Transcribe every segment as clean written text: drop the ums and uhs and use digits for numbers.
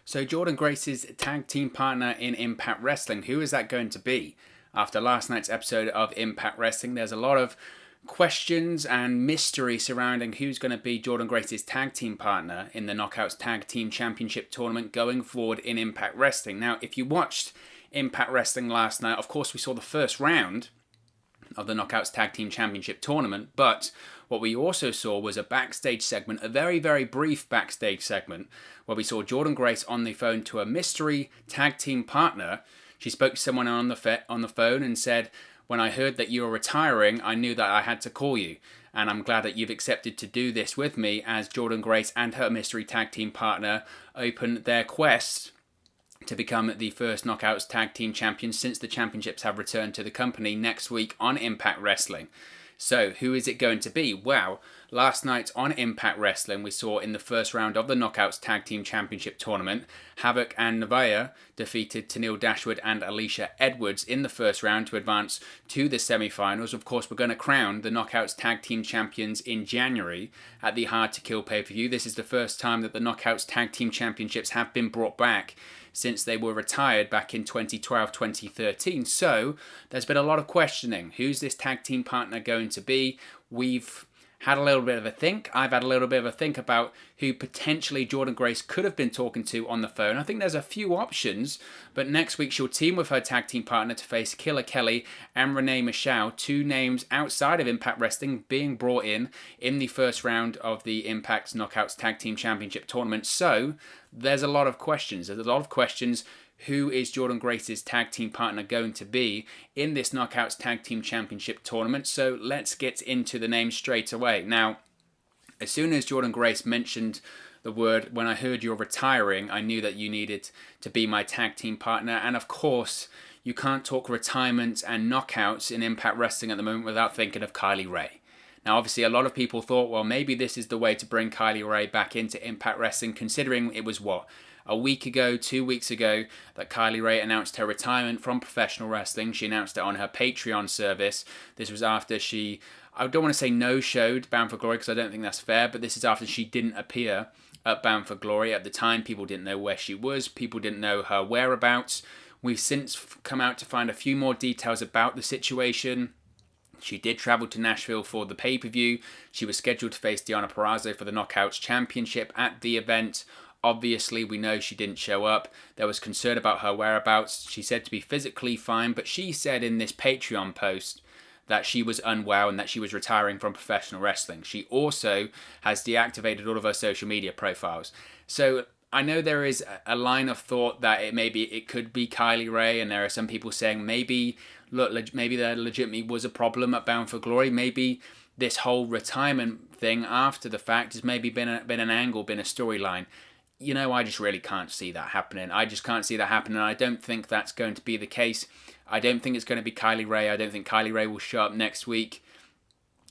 So Jordynne Grace's tag team partner in Impact Wrestling, who is that going to be? After last night's episode of Impact Wrestling, there's a lot of questions and mystery surrounding who's going to be Jordynne Grace's tag team partner in the Knockouts Tag Team Championship tournament going forward in Impact Wrestling. Now, if you watched Impact Wrestling last night, of course we saw the first round of the Knockouts Tag Team Championship tournament, but what we also saw was a backstage segment, a very, very brief backstage segment, where we saw Jordynne Grace on the phone to a mystery tag team partner. She spoke to someone on the phone and said, "When I heard that you were retiring, I knew that I had to call you, and I'm glad that you've accepted to do this with me," as Jordynne Grace and her mystery tag team partner open their quest to become the first Knockouts Tag Team Champions since the championships have returned to the company next week on Impact Wrestling. So, who is it going to be? Well, last night on Impact Wrestling, we saw in the first round of the Knockouts Tag Team Championship Tournament, Havoc and Nevaeh defeated Tenille Dashwood and Alicia Edwards in the first round to advance to the semi-finals. Of course, we're going to crown the Knockouts Tag Team Champions in January at the Hard to Kill pay-per-view. This is the first time that the Knockouts Tag Team Championships have been brought back since they were retired back in 2012-2013. So there's been a lot of questioning. Who's this tag team partner going to be? We've had a little bit of a think. I've had a little bit of a think about who potentially Jordynne Grace could have been talking to on the phone. I think there's a few options, but next week she'll team with her tag team partner to face Killer Kelly and Renee Michelle, two names outside of Impact Wrestling being brought in the first round of the Impact Knockouts Tag Team Championship Tournament. So there's a lot of questions. Who is Jordynne Grace's tag team partner going to be in this Knockouts Tag Team Championship tournament? So let's get into the names straight away. Now, as soon as Jordynne Grace mentioned the word, "When I heard you're retiring, I knew that you needed to be my tag team partner." And of course, you can't talk retirement and knockouts in Impact Wrestling at the moment without thinking of Kylie Ray. Now, obviously, a lot of people thought, well, maybe this is the way to bring Kylie Ray back into Impact Wrestling, considering it was, a week ago, 2 weeks ago, that Kylie Ray announced her retirement from professional wrestling. She announced it on her Patreon service. This was after she, I don't want to say no-showed Bound for Glory because I don't think that's fair, but this is after she didn't appear at Bound for Glory. At the time, people didn't know where she was. People didn't know her whereabouts. We've since come out to find a few more details about the situation. She did travel to Nashville for the pay-per-view. She was scheduled to face Deonna Purrazzo for the Knockouts Championship at the event. Obviously, we know she didn't show up. There was concern about her whereabouts. She said to be physically fine, but she said in this Patreon post that she was unwell and that she was retiring from professional wrestling. She also has deactivated all of her social media profiles. So I know there is a line of thought that it could be Kylie Ray, and there are some people saying maybe there legitimately was a problem at Bound for Glory. Maybe this whole retirement thing after the fact has maybe been an angle, been a storyline. You know, I just really can't see that happening. I just can't see that happening. I don't think that's going to be the case. I don't think it's going to be Kylie Ray. I don't think Kylie Ray will show up next week.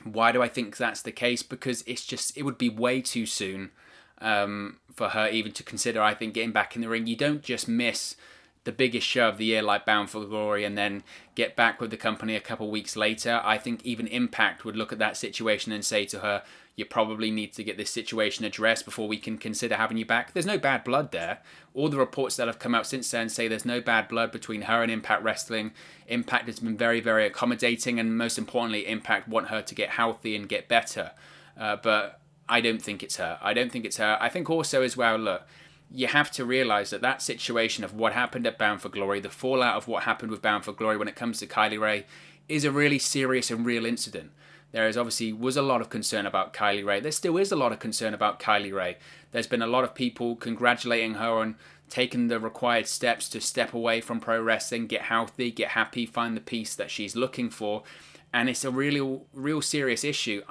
Why do I think that's the case? Because it would be way too soon for her even to consider, I think, getting back in the ring. You don't just miss the biggest show of the year like Bound for Glory and then get back with the company a couple weeks later. I think even Impact would look at that situation and say to her, "You probably need to get this situation addressed before we can consider having you back." There's no bad blood there. All the reports that have come out since then say there's no bad blood between her and Impact Wrestling. Impact has been very, very accommodating, and most importantly, Impact want her to get healthy and get better. But I don't think it's her. I think also as well, look, you have to realise that situation of what happened at Bound for Glory, the fallout of what happened with Bound for Glory when it comes to Kylie Ray, is a really serious and real incident. There was a lot of concern about Kylie Ray. There still is a lot of concern about Kylie Ray. There's been a lot of people congratulating her on taking the required steps to step away from pro wrestling, get healthy, get happy, find the peace that she's looking for. And it's a real serious issue.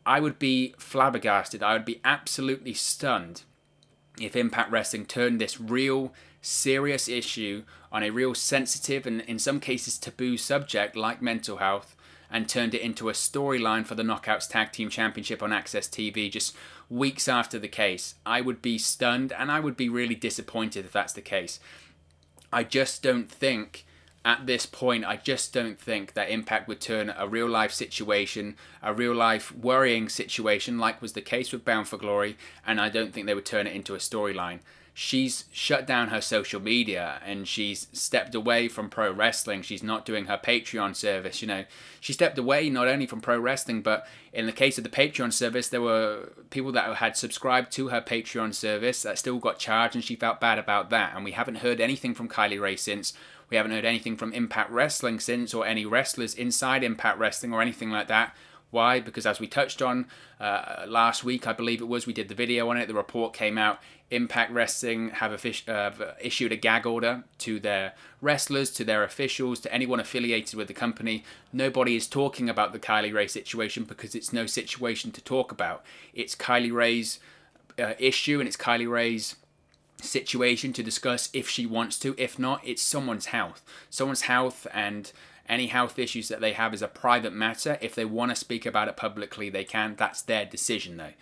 I would be flabbergasted. I would be absolutely stunned if Impact Wrestling turned this real serious issue on a real sensitive and in some cases taboo subject like mental health and turned it into a storyline for the Knockouts Tag Team Championship on AXS TV just weeks after the case. I would be stunned and I would be really disappointed if that's the case. I just don't think at this point, I just don't think that Impact would turn a real life situation, a real life worrying situation like was the case with Bound for Glory, and I don't think they would turn it into a storyline. she's shut down her social media and she's stepped away from pro wrestling. She's not doing her Patreon service. She stepped away not only from pro wrestling, but in the case of the Patreon service, there were people that had subscribed to her Patreon service that still got charged, and she felt bad about that. And we haven't heard anything from Kylie Ray since. We haven't heard anything from Impact Wrestling since, or any wrestlers inside Impact Wrestling or anything like that. Why? Because as we touched on last week, I believe it was, we did the video on it, the report came out, Impact Wrestling have issued a gag order to their wrestlers, to their officials, to anyone affiliated with the company. Nobody is talking about the Kylie Ray situation because it's no situation to talk about. It's Kylie Ray's issue, and it's Kylie Ray's situation to discuss if she wants to. If not, it's someone's health. Someone's health, and any health issues that they have is a private matter. If they want to speak about it publicly, they can. That's their decision, though.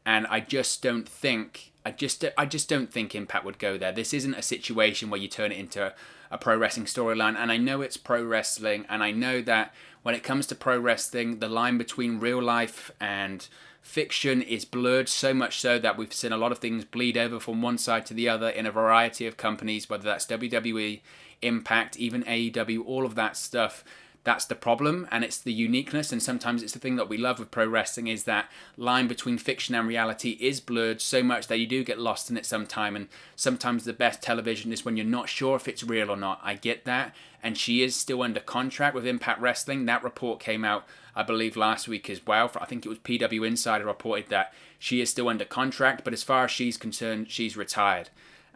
And I just don't think Impact would go there. This isn't a situation where you turn it into a pro wrestling storyline. And I know it's pro wrestling, and I know that when it comes to pro wrestling, the line between real life and fiction is blurred, so much so that we've seen a lot of things bleed over from one side to the other in a variety of companies, whether that's WWE, Impact, even AEW, all of that stuff. That's the problem, and it's the uniqueness, and sometimes it's the thing that we love with pro wrestling, is that line between fiction and reality is blurred so much that you do get lost in it sometime, and sometimes the best television is when you're not sure if it's real or not. I get that, and she is still under contract with Impact Wrestling. That report came out, I believe, last week as well. I think it was PW Insider reported that she is still under contract, but as far as she's concerned, she's retired.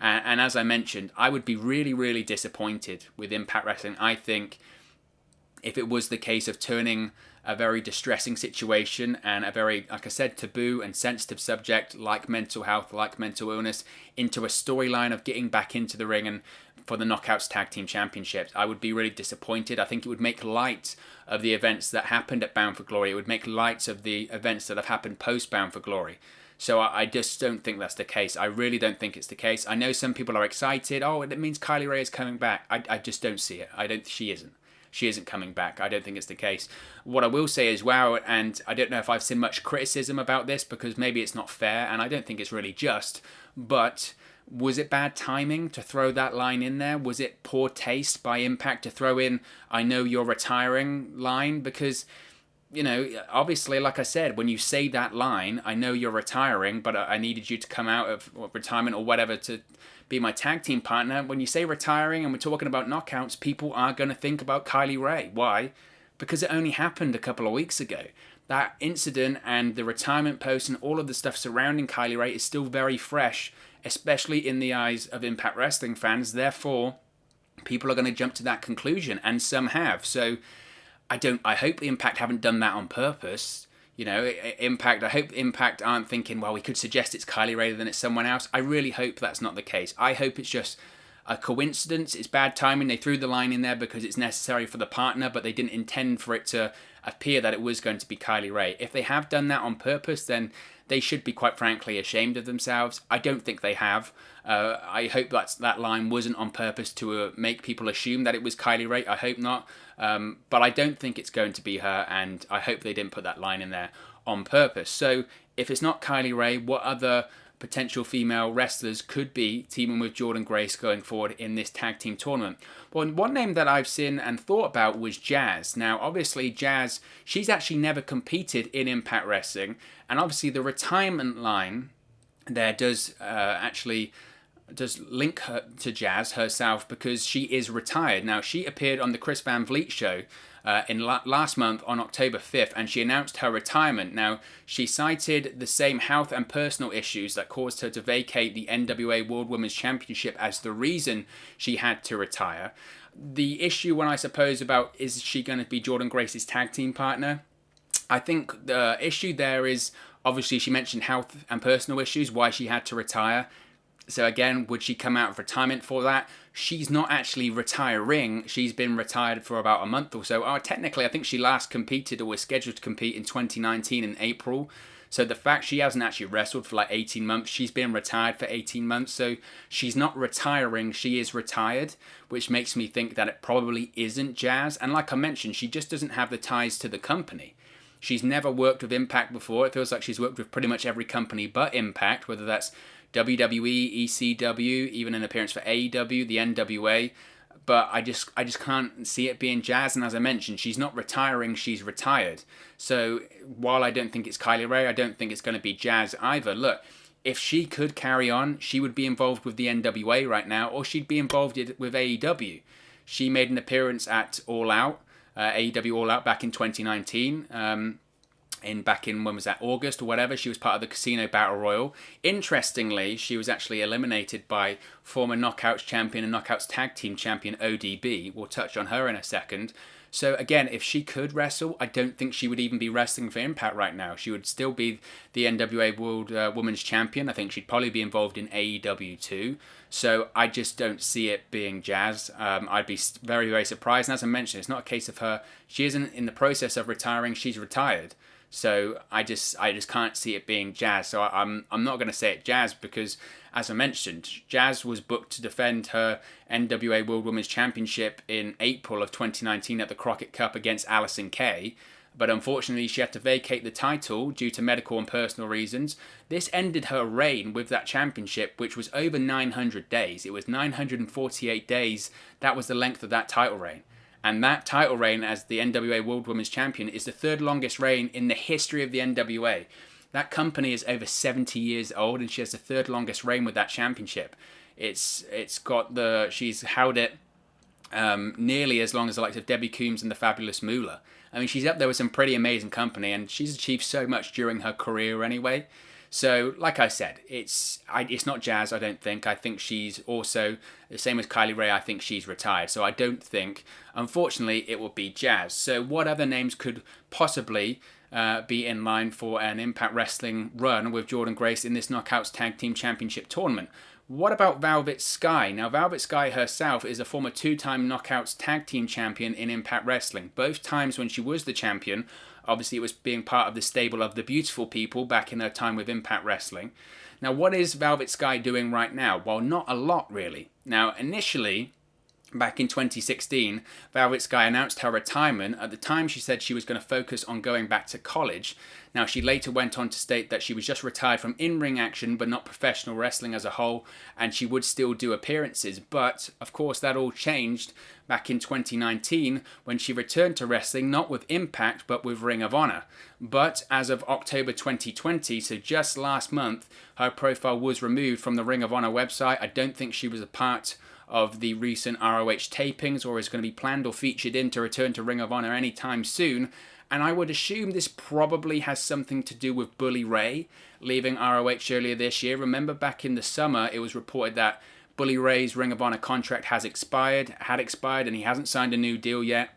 And as I mentioned, I would be really, really disappointed with Impact Wrestling. I think if it was the case of turning a very distressing situation and a very, like I said, taboo and sensitive subject like mental health, like mental illness, into a storyline of getting back into the ring and for the Knockouts Tag Team Championships, I would be really disappointed. I think it would make light of the events that happened at Bound for Glory. It would make light of the events that have happened post Bound for Glory. So I just don't think that's the case. I really don't think it's the case. I know some people are excited. Oh, it means Kylie Ray is coming back. I just don't see it. She isn't. She isn't coming back. I don't think it's the case. What I will say as well, and I don't know if I've seen much criticism about this because maybe it's not fair, and I don't think it's really just, but was it bad timing to throw that line in there? Was it poor taste by Impact to throw in, I know you're retiring line? Because, obviously, like I said, when you say that line, I know you're retiring, but I needed you to come out of retirement or whatever to be my tag team partner. When you say retiring and we're talking about knockouts, people are going to think about Kylie Ray. Why? Because it only happened a couple of weeks ago. That incident and the retirement post and all of the stuff surrounding Kylie Ray is still very fresh, especially in the eyes of Impact Wrestling fans. Therefore, people are going to jump to that conclusion, and some have. So I hope the Impact haven't done that on purpose. I hope Impact aren't thinking, well, we could suggest it's Kylie Ray than it's someone else. I really hope that's not the case. I hope it's just a coincidence. It's bad timing. They threw the line in there because it's necessary for the partner, but they didn't intend for it to appear that it was going to be Kylie Ray. If they have done that on purpose, then they should be, quite frankly, ashamed of themselves. I don't think they have. I hope that line wasn't on purpose to make people assume that it was Kylie Ray. I hope not. But I don't think it's going to be her, and I hope they didn't put that line in there on purpose. So if it's not Kylie Ray, what other potential female wrestlers could be teaming with Jordynne Grace going forward in this tag team tournament? Well, one name that I've seen and thought about was Jazz. Now, obviously, Jazz, she's actually never competed in Impact Wrestling, and obviously the retirement line there does link her to Jazz herself because she is retired. Now, she appeared on the Chris Van Vliet show last month on October 5th, and she announced her retirement. Now, she cited the same health and personal issues that caused her to vacate the NWA World Women's Championship as the reason she had to retire. The issue, when I suppose, about is she going to be Jordynne Grace's tag team partner? I think the issue there is, obviously, she mentioned health and personal issues, why she had to retire. So again, would she come out of retirement for that? She's not actually retiring. She's been retired for about a month or so. Technically, I think she last competed or was scheduled to compete in 2019 in April. So the fact she hasn't actually wrestled for like 18 months, she's been retired for 18 months. So she's not retiring, she is retired, which makes me think that it probably isn't Jazz. And like I mentioned, she just doesn't have the ties to the company. She's never worked with Impact before. It feels like she's worked with pretty much every company but Impact, whether that's WWE, ECW, even an appearance for AEW, the NWA. But I just can't see it being Jazz. And as I mentioned, she's not retiring, she's retired. So while I don't think it's Kylie Ray, I don't think it's going to be Jazz either. Look, if she could carry on, she would be involved with the NWA right now, or she'd be involved with AEW. She made an appearance at All Out, AEW All Out back in 2019. Back in, when was that, August or whatever. She was part of the Casino Battle Royal. Interestingly, she was actually eliminated by former Knockouts champion and Knockouts Tag Team champion ODB. We'll touch on her in a second. So again, if she could wrestle, I don't think she would even be wrestling for Impact right now. She would still be the NWA World Women's Champion. I think she'd probably be involved in AEW too. So I just don't see it being Jazz. I'd be very, very surprised. And as I mentioned, it's not a case of her. She isn't in the process of retiring. She's retired. So I just can't see it being Jazz. So I'm not going to say it Jazz because, as I mentioned, Jazz was booked to defend her NWA World Women's Championship in April of 2019 at the Crockett Cup against Allison Kay. But unfortunately, she had to vacate the title due to medical and personal reasons. This ended her reign with that championship, which was over 900 days. It was 948 days. That was the length of that title reign. And that title reign as the NWA World Women's Champion is the third longest reign in the history of the NWA. That company is over 70 years old and she has the third longest reign with that championship. She's held it nearly as long as the likes of Debbie Coombs and the Fabulous Moolah. I mean, she's up there with some pretty amazing company and she's achieved so much during her career anyway. So, like I said, it's not Jazz, I don't think. I think she's also, the same as Kylie Ray, I think she's retired. So I don't think, unfortunately, it will be Jazz. So what other names could possibly be in line for an Impact Wrestling run with Jordynne Grace in this Knockouts Tag Team Championship tournament? What about Velvet Sky? Now, Velvet Sky herself is a former two-time Knockouts Tag Team Champion in Impact Wrestling. Both times when she was the champion, obviously it was being part of the stable of the Beautiful People back in her time with Impact Wrestling. Now, what is Velvet Sky doing right now? Well, not a lot, really. Now, initially, back in 2016, Velvet Sky announced her retirement. At the time, she said she was going to focus on going back to college. Now, she later went on to state that she was just retired from in-ring action, but not professional wrestling as a whole, and she would still do appearances. But, of course, that all changed back in 2019 when she returned to wrestling, not with Impact, but with Ring of Honor. But as of October 2020, so just last month, her profile was removed from the Ring of Honor website. I don't think she was a part of the recent ROH tapings or is going to be planned or featured in to return to Ring of Honor anytime soon. And I would assume this probably has something to do with Bully Ray leaving ROH earlier this year. Remember back in the summer, it was reported that Bully Ray's Ring of Honor contract had expired, and he hasn't signed a new deal yet.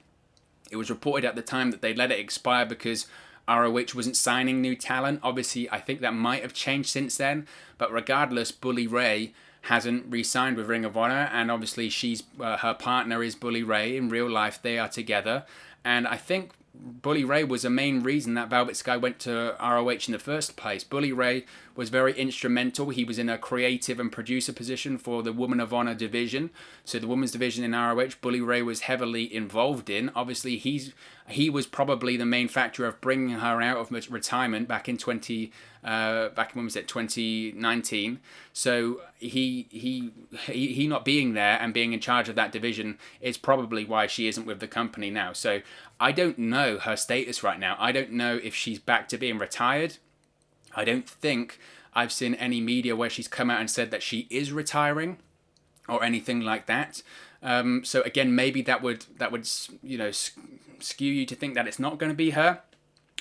It was reported at the time that they let it expire because ROH wasn't signing new talent. Obviously, I think that might have changed since then. But regardless, Bully Ray hasn't re-signed with Ring of Honor, and obviously her partner is Bully Ray. In real life, they are together. And I think Bully Ray was a main reason that Velvet Sky went to ROH in the first place. Bully Ray was very instrumental. He was in a creative and producer position for the Women of Honor division. So the women's division in ROH, Bully Ray was heavily involved in. Obviously, he was probably the main factor of bringing her out of retirement back in 2019. So he not being there and being in charge of that division is probably why she isn't with the company now. So I don't know her status right now. I don't know if she's back to being retired. I don't think I've seen any media where she's come out and said that she is retiring or anything like that. So again, maybe that would skew you to think that it's not going to be her,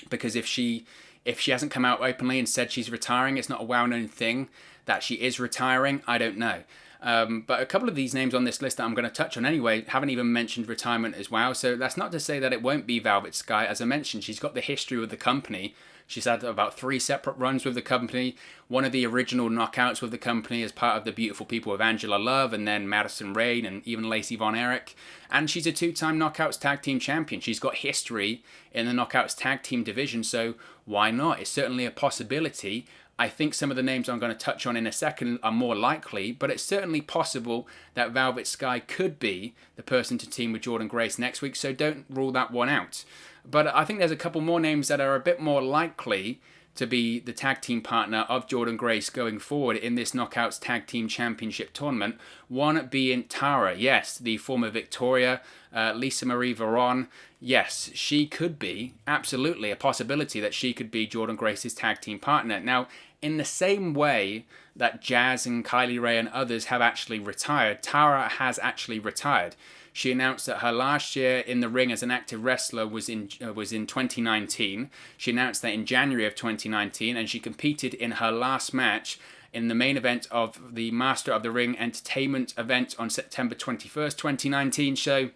because if she hasn't come out openly and said she's retiring, it's not a well-known thing that she is retiring. I don't know. But a couple of these names on this list that I'm going to touch on anyway haven't even mentioned retirement as well. So that's not to say that it won't be Velvet Sky. As I mentioned, she's got the history with the company. She's had about 3 separate runs with the company. One of the original knockouts with the company as part of the Beautiful People of Angela Love, and then Madison Rayne and even Lacey Von Erich. And she's a 2-time Knockouts Tag Team Champion. She's got history in the Knockouts Tag Team division, so why not? It's certainly a possibility. I think some of the names I'm going to touch on in a second are more likely, but it's certainly possible that Velvet Sky could be the person to team with Jordynne Grace next week, so don't rule that one out. But I think there's a couple more names that are a bit more likely to be the tag team partner of Jordynne Grace going forward in this Knockouts Tag Team Championship tournament. One being Tara, yes, the former Victoria, Lisa Marie Varon. Yes, she could be absolutely a possibility that she could be Jordynne Grace's tag team partner. Now, in the same way that Jazz and Kylie Ray and others have actually retired, Tara has actually retired. She announced that her last year in the ring as an active wrestler was in 2019. She announced that in January of 2019, and she competed in her last match in the main event of the Master of the Ring Entertainment event on September 21st, 2019. So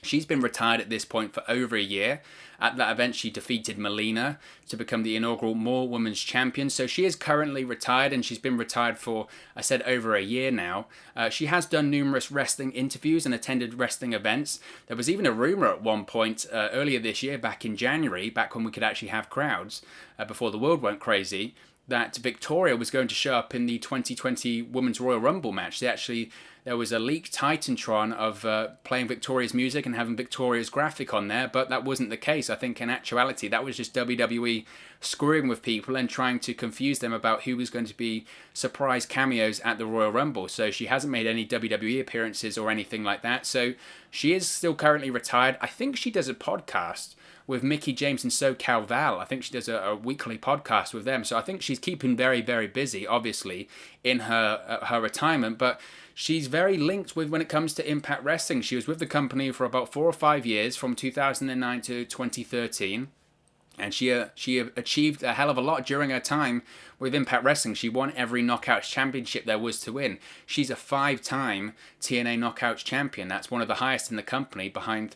she's been retired at this point for over a year. At that event, she defeated Melina to become the inaugural More Women's Champion. So she is currently retired, and she's been retired for, I said, over a year now. She has done numerous wrestling interviews and attended wrestling events. There was even a rumor at one point earlier this year, back in January, back when we could actually have crowds, before the world went crazy, that Victoria was going to show up in the 2020 Women's Royal Rumble match. There was a leaked Titantron of playing Victoria's music and having Victoria's graphic on there, but that wasn't the case. I think in actuality, that was just WWE screwing with people and trying to confuse them about who was going to be surprise cameos at the Royal Rumble. So she hasn't made any WWE appearances or anything like that. So she is still currently retired. I think she does a podcast with Mickie James and SoCal Val. I think she does a weekly podcast with them. So I think she's keeping very, very busy, obviously, in her retirement. But she's very linked with when it comes to Impact Wrestling. She was with the company for about 4 or 5 years, from 2009 to 2013. And she achieved a hell of a lot during her time with Impact Wrestling. She won every Knockouts Championship there was to win. She's a 5-time TNA Knockouts Champion. That's one of the highest in the company, behind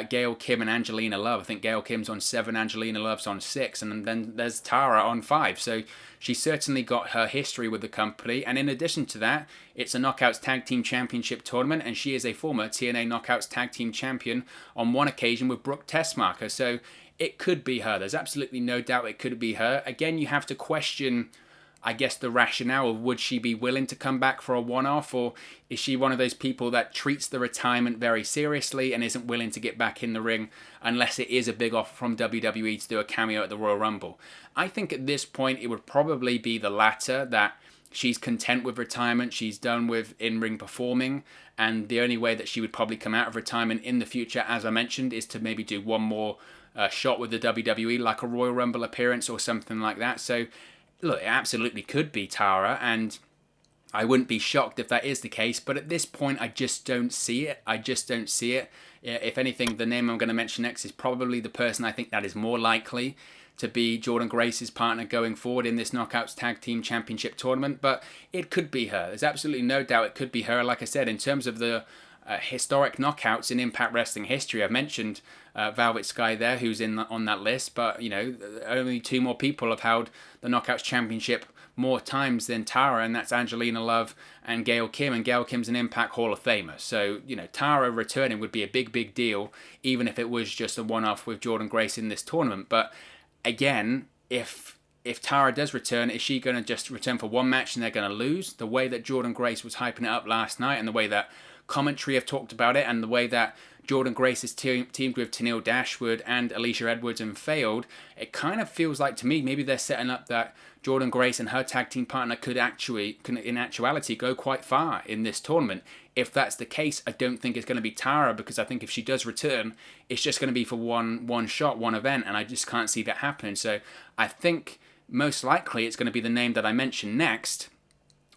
Gail Kim and Angelina Love. I think Gail Kim's on 7, Angelina Love's on 6, and then there's Tara on 5. So she's certainly got her history with the company. And in addition to that, it's a Knockouts Tag Team Championship tournament, and she is a former TNA Knockouts Tag Team Champion on one occasion with Brooke Tessmacher. So it could be her. There's absolutely no doubt it could be her. Again, you have to question, I guess, the rationale of, would she be willing to come back for a one-off, or is she one of those people that treats the retirement very seriously and isn't willing to get back in the ring unless it is a big offer from WWE to do a cameo at the Royal Rumble? I think at this point it would probably be the latter, that she's content with retirement, she's done with in-ring performing, and the only way that she would probably come out of retirement in the future, as I mentioned, is to maybe do one more shot with the WWE, like a Royal Rumble appearance or something like that. So look, it absolutely could be Tara, and I wouldn't be shocked if that is the case, but at this point I just don't see it. If anything, the name I'm going to mention next is probably the person I think that is more likely to be Jordynne Grace's partner going forward in this Knockouts Tag Team Championship tournament, but it could be her. There's absolutely no doubt it could be her. Like I said, in terms of the historic knockouts in Impact Wrestling history, I've mentioned Velvet Sky there, who's on that list, but only 2 more people have held the Knockouts Championship more times than Tara, and that's Angelina Love and Gail Kim, and Gail Kim's an Impact Hall of Famer. So Tara returning would be a big deal, even if it was just a one-off with Jordynne Grace in this tournament. But again, if Tara does return, is she going to just return for one match and they're going to lose? The way that Jordynne Grace was hyping it up last night, and the way that commentary have talked about it, and the way that Jordynne Grace is teamed with Tenille Dashwood and Alicia Edwards and failed, it kind of feels like to me maybe they're setting up that Jordynne Grace and her tag team partner could in actuality go quite far in this tournament. If that's the case, I don't think it's going to be Tara, because I think if she does return, it's just going to be for one shot, one event, and I just can't see that happening. So I think most likely it's going to be the name that I mentioned next,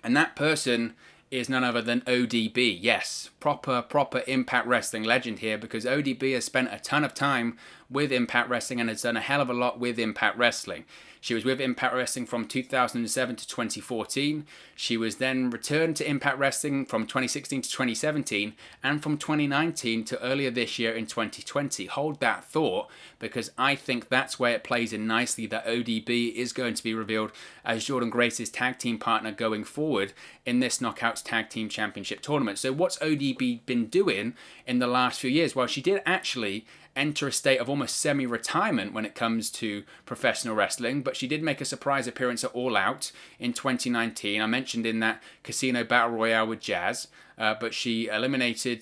and that person is none other than ODB. Yes, proper Impact Wrestling legend here, because ODB has spent a ton of time with Impact Wrestling and has done a hell of a lot with Impact Wrestling. She was with Impact Wrestling from 2007 to 2014. She was then returned to Impact Wrestling from 2016 to 2017, and from 2019 to earlier this year in 2020. Hold that thought, because I think that's where it plays in nicely that ODB is going to be revealed as Jordynne Grace's tag team partner going forward in this Knockouts Tag Team Championship tournament. So what's ODB been doing in the last few years? Well, she did actually enter a state of almost semi-retirement when it comes to professional wrestling, but she did make a surprise appearance at All Out in 2019. I mentioned in that Casino Battle Royale with Jazz, but she eliminated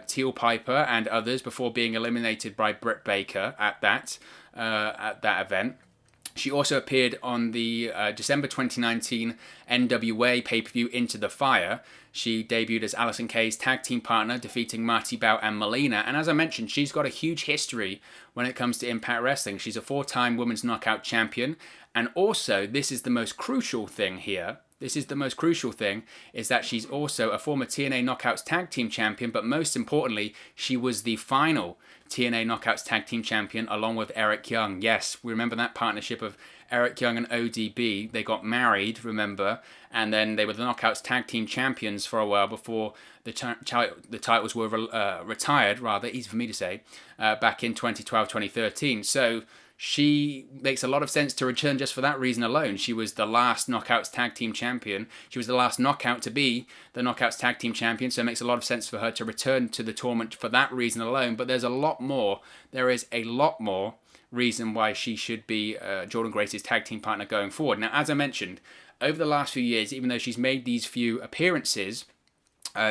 Teal Piper and others before being eliminated by Britt Baker at that event. She also appeared on the December 2019 NWA pay-per-view Into the Fire. She debuted as Allysin Kay's tag team partner, defeating Marti Bau and Melina. And as I mentioned, she's got a huge history when it comes to Impact Wrestling. She's a 4-time Women's Knockout Champion. And also, this is the most crucial thing here. This is the most crucial thing, is that she's also a former TNA Knockouts Tag Team Champion, but most importantly, she was the final TNA Knockouts Tag Team Champion along with Eric Young. Yes, we remember that partnership of Eric Young and ODB. They got married, remember, and then they were the Knockouts Tag Team Champions for a while before the titles were retired, rather, easy for me to say, back in 2012-2013. So she makes a lot of sense to return just for that reason alone. She was the last Knockouts Tag Team Champion. She was the last Knockout to be the Knockouts Tag Team Champion, so it makes a lot of sense for her to return to the tournament for that reason alone. But there's a lot more. There is a lot more reason why she should be Jordynne Grace's tag team partner going forward. Now, as I mentioned, over the last few years, even though she's made these few appearances,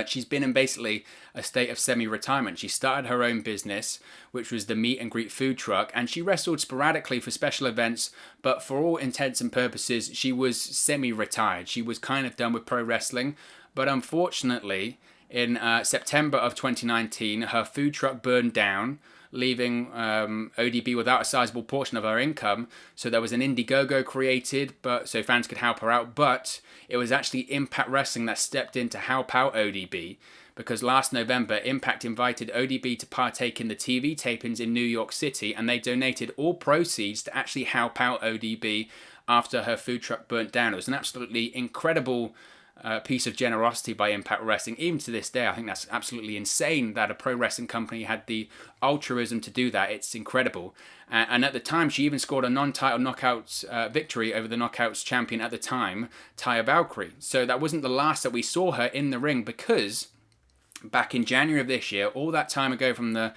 she's been in basically a state of semi-retirement. She started her own business, which was the meet and greet food truck, and she wrestled sporadically for special events, but for all intents and purposes, she was semi-retired. She was kind of done with pro wrestling, but unfortunately, in September of 2019, her food truck burned down, leaving ODB without a sizable portion of her income. So there was an Indiegogo created, but so fans could help her out. But it was actually Impact Wrestling that stepped in to help out ODB, because last November, Impact invited ODB to partake in the TV tapings in New York City, and they donated all proceeds to actually help out ODB after her food truck burnt down. It was an absolutely incredible piece of generosity by Impact Wrestling. Even to this day, I think that's absolutely insane that a pro wrestling company had the altruism to do that. It's incredible. And at the time, she even scored a non-title Knockouts victory over the Knockouts champion at the time, Taya Valkyrie. So that wasn't the last that we saw her in the ring, because back in January of this year, all that time ago from the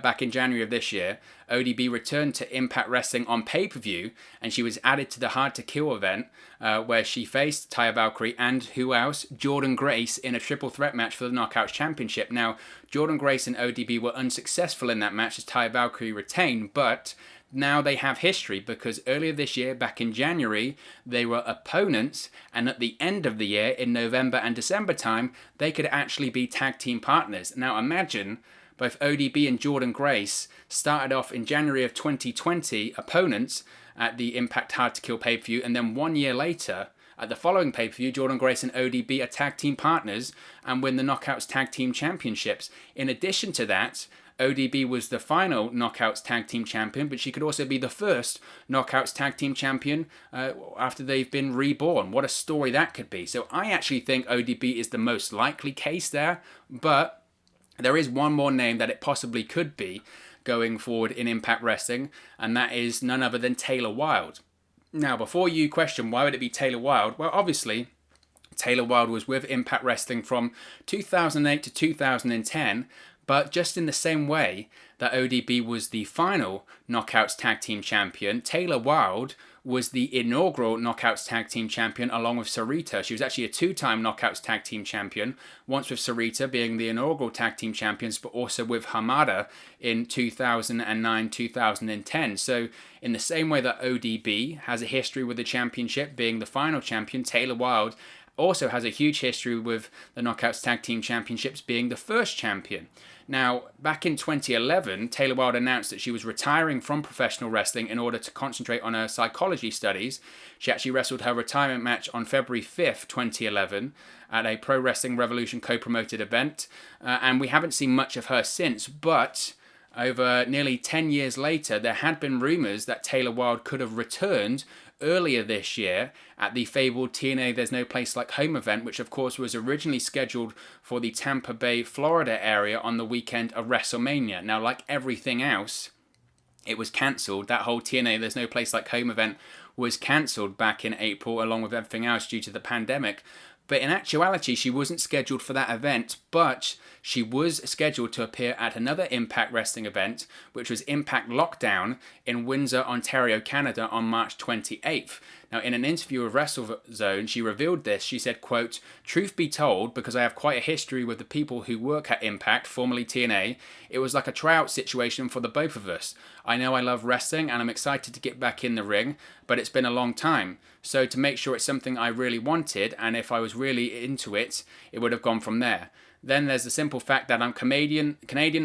back in January of this year, ODB returned to Impact Wrestling on pay-per-view, and she was added to the Hard to Kill event, where she faced Taya Valkyrie and who else? Jordynne Grace in a triple threat match for the Knockouts Championship. Now, Jordynne Grace and ODB were unsuccessful in that match as Taya Valkyrie retained, but now they have history, because earlier this year, back in January, they were opponents, and at the end of the year, in November and December time, they could actually be tag team partners. Now imagine, both ODB and Jordynne Grace started off in January of 2020 opponents at the Impact Hard to Kill pay-per-view, and then 1 year later, at the following pay-per-view, Jordynne Grace and ODB are tag team partners and win the Knockouts Tag Team Championships. In addition to that, ODB was the final Knockouts Tag Team Champion, but she could also be the first Knockouts Tag Team Champion after they've been reborn. What a story that could be. So I actually think ODB is the most likely case there, but there is one more name that it possibly could be going forward in Impact Wrestling, and that is none other than Taylor Wilde. Now, before you question why would it be Taylor Wilde, well, obviously, Taylor Wilde was with Impact Wrestling from 2008 to 2010, but just in the same way that ODB was the final Knockouts Tag Team Champion, Taylor Wilde was the inaugural Knockouts Tag Team Champion along with Sarita. She was actually a 2-time Knockouts Tag Team Champion, once with Sarita being the inaugural Tag Team Champions, but also with Hamada in 2009-2010. So in the same way that ODB has a history with the championship being the final champion, Taylor Wilde also has a huge history with the Knockouts Tag Team Championships being the first champion. Now, back in 2011, Taylor Wilde announced that she was retiring from professional wrestling in order to concentrate on her psychology studies. She actually wrestled her retirement match on February 5th, 2011 at a Pro Wrestling Revolution co-promoted event, and we haven't seen much of her since, but over nearly 10 years later, there had been rumours that Taylor Wilde could have returned earlier this year at the fabled TNA There's No Place Like Home event, which of course was originally scheduled for the Tampa Bay, Florida area on the weekend of WrestleMania. Now, like everything else, it was cancelled. That whole TNA There's No Place Like Home event was cancelled back in April, along with everything else due to the pandemic. But in actuality, she wasn't scheduled for that event, but she was scheduled to appear at another Impact Wrestling event, which was Impact Lockdown in Windsor, Ontario, Canada on March 28th. Now, in an interview with WrestleZone, she revealed this. She said, quote, "Truth be told, because I have quite a history with the people who work at Impact, formerly TNA, it was like a tryout situation for the both of us. I know I love wrestling and I'm excited to get back in the ring, but it's been a long time. So to make sure it's something I really wanted, and if I was really into it, it would have gone from there. Then there's the simple fact that I'm Canadian,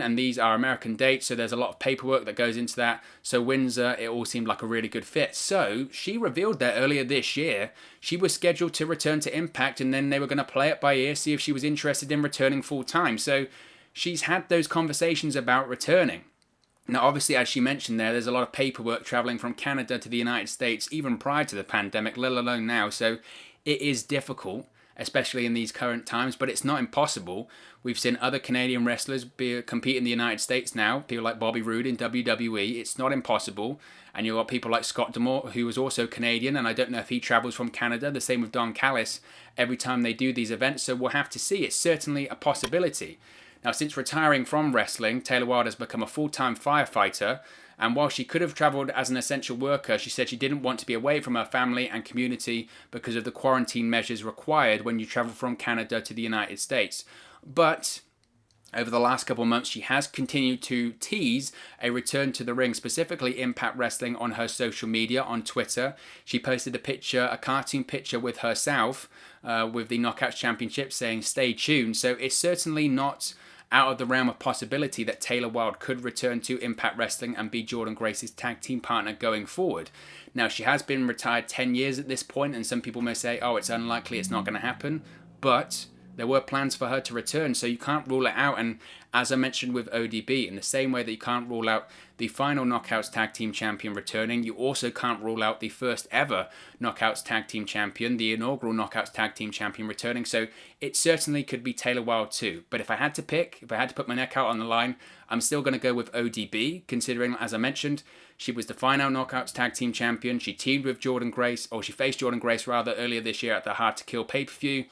and these are American dates, so there's a lot of paperwork that goes into that. So Windsor, it all seemed like a really good fit." So she revealed that earlier this year, she was scheduled to return to Impact, and then they were going to play it by ear, see if she was interested in returning full time. So she's had those conversations about returning. Now, obviously, as she mentioned there's a lot of paperwork traveling from Canada to the United States, even prior to the pandemic, let alone now. So it is difficult, especially in these current times, but it's not impossible. We've seen other Canadian wrestlers compete in the United States now, people like Bobby Roode in WWE. It's not impossible. And you've got people like Scott D'Amore, who was also Canadian, and I don't know if he travels from Canada. The same with Don Callis every time they do these events, so we'll have to see. It's certainly a possibility. Now, since retiring from wrestling, Taylor Wilde has become a full-time firefighter, and while she could have travelled as an essential worker, she said she didn't want to be away from her family and community because of the quarantine measures required when you travel from Canada to the United States. But over the last couple of months, she has continued to tease a return to the ring, specifically Impact Wrestling, on her social media, on Twitter. She posted a cartoon picture with herself with the Knockouts Championship saying, "Stay tuned." So it's certainly not out of the realm of possibility that Taylor Wilde could return to Impact Wrestling and be Jordynne Grace's tag team partner going forward. Now, she has been retired 10 years at this point, and some people may say, oh, it's unlikely, it's not going to happen, but there were plans for her to return, so you can't rule it out. And as I mentioned with ODB, in the same way that you can't rule out the final Knockouts Tag Team Champion returning, you also can't rule out the first ever Knockouts Tag Team Champion, the inaugural Knockouts Tag Team Champion returning. So it certainly could be Taylor Wilde too. But if I had to put my neck out on the line, I'm still going to go with ODB, considering, as I mentioned, she was the final Knockouts Tag Team Champion. She teamed with Jordynne Grace, or she faced Jordynne Grace rather, earlier this year at the Hard to Kill pay-per-view.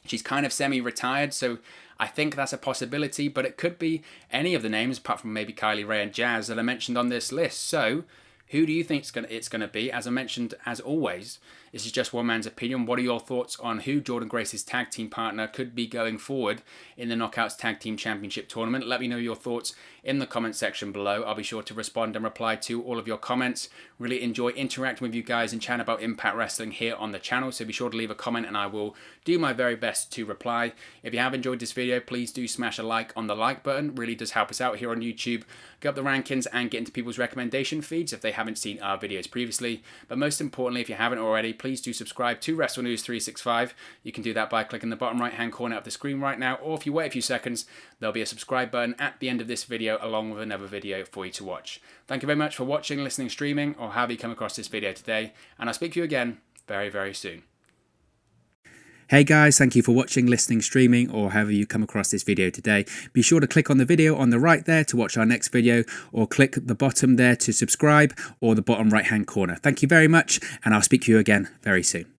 She's kind of semi-retired, so I think that's a possibility, but it could be any of the names, apart from maybe Kylie Ray and Jazz, that I mentioned on this list. So, who do you think it's going to be? As I mentioned, as always, this is just one man's opinion. What are your thoughts on who Jordynne Grace's tag team partner could be going forward in the Knockouts Tag Team Championship Tournament? Let me know your thoughts in the comment section below. I'll be sure to respond and reply to all of your comments. Really enjoy interacting with you guys and chatting about Impact Wrestling here on the channel, so be sure to leave a comment and I will do my very best to reply. If you have enjoyed this video, please do smash a like on the like button. It really does help us out here on YouTube. Go up the rankings and get into people's recommendation feeds if they haven't seen our videos previously. But most importantly, if you haven't already, please do subscribe to Wrestle News 365. You can do that by clicking the bottom right hand corner of the screen right now, or if you wait a few seconds, there'll be a subscribe button at the end of this video along with another video for you to watch. Thank you very much for watching, listening, streaming, or however you come across this video today, and I'll speak to you again very, very soon. Hey guys, thank you for watching, listening, streaming, or however you come across this video today. Be sure to click on the video on the right there to watch our next video, or click the bottom there to subscribe, or the bottom right hand corner. Thank you very much, and I'll speak to you again very soon.